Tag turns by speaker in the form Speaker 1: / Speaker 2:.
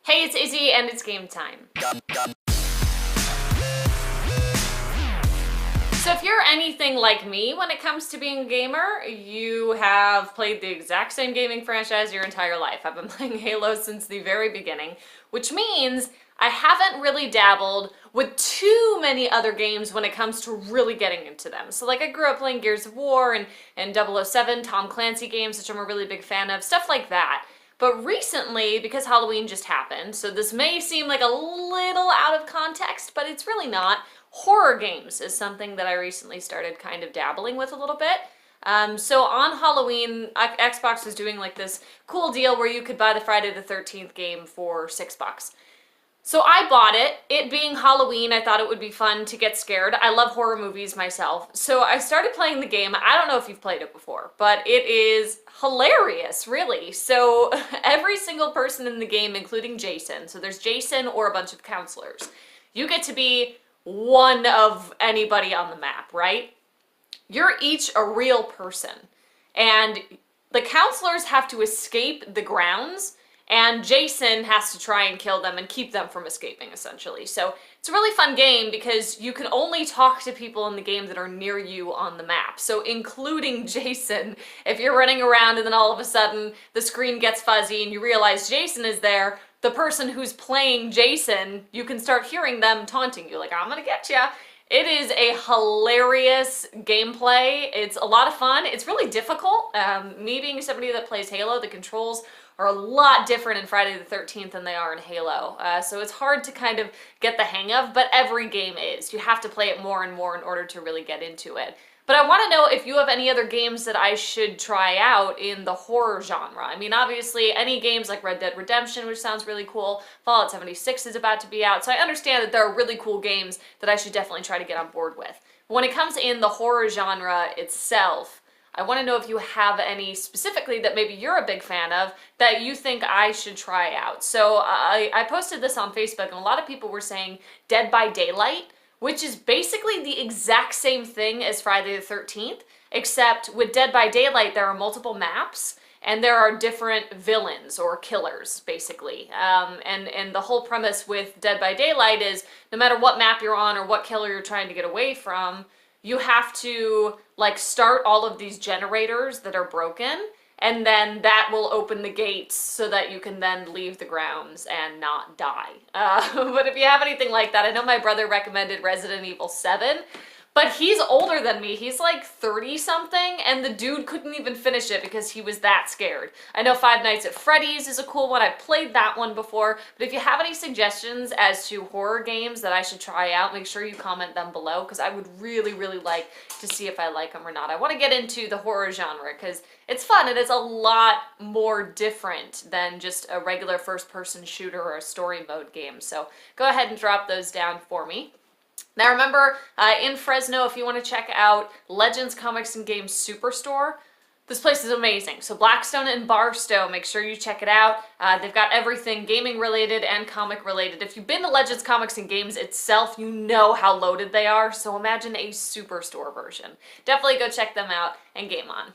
Speaker 1: Hey, it's Izzy and it's game time. So if you're anything like me when it comes to being a gamer, you have played the exact same gaming franchise your entire life. I've been playing Halo since the very beginning, which means I haven't really dabbled with too many other games when it comes to really getting into them. So like I grew up playing Gears of War and 007, Tom Clancy games, which I'm a really big fan of, stuff like that. But recently, because Halloween just happened, so this may seem like a little out of context, but it's really not. Horror games is something that I recently started kind of dabbling with a little bit. So on Halloween, Xbox was doing like this cool deal where you could buy the Friday the 13th game for $6. So I bought it. It being Halloween, I thought it would be fun to get scared. I love horror movies myself. So I started playing the game. I don't know if you've played it before, but it is hilarious, really. So every single person in the game, including Jason, so there's Jason or a bunch of counselors, you get to be one of anybody on the map, right? You're each a real person. And the counselors have to escape the grounds, and Jason has to try and kill them and keep them from escaping, essentially. So it's a really fun game because you can only talk to people in the game that are near you on the map. So including Jason, if you're running around and then all of a sudden the screen gets fuzzy and you realize Jason is there, the person who's playing Jason, you can start hearing them taunting you, like, I'm gonna get ya. It is a hilarious gameplay. It's a lot of fun. It's really difficult. Me being somebody that plays Halo, the controls are a lot different in Friday the 13th than they are in Halo. So it's hard to kind of get the hang of, but every game is. You have to play it more and more in order to really get into it. But I want to know if you have any other games that I should try out in the horror genre. I mean, obviously, any games like Red Dead Redemption, which sounds really cool, Fallout 76 is about to be out, so I understand that there are really cool games that I should definitely try to get on board with. But when it comes in the horror genre itself, I want to know if you have any specifically that maybe you're a big fan of that you think I should try out. So I posted this on Facebook, and a lot of people were saying Dead by Daylight, which is basically the exact same thing as Friday the 13th, except with Dead by Daylight, there are multiple maps, and there are different villains or killers, basically. And the whole premise with Dead by Daylight is no matter what map you're on or what killer you're trying to get away from, you have to, like, start all of these generators that are broken, and then that will open the gates so that you can then leave the grounds and not die. But if you have anything like that, I know my brother recommended Resident Evil 7, but he's older than me. He's like 30-something, and the dude couldn't even finish it because he was that scared. I know Five Nights at Freddy's is a cool one. I've played that one before, but if you have any suggestions as to horror games that I should try out, make sure you comment them below, because I would really, really like to see if I like them or not. I want to get into the horror genre because it's fun and it's a lot more different than just a regular first-person shooter or a story mode game. So go ahead and drop those down for me. Now remember, in Fresno, if you want to check out Legends Comics and Games Superstore, this place is amazing. So Blackstone and Barstow, make sure you check it out. They've got everything gaming related and comic related. If you've been to Legends Comics and Games itself, you know how loaded they are, so imagine a Superstore version. Definitely go check them out and game on.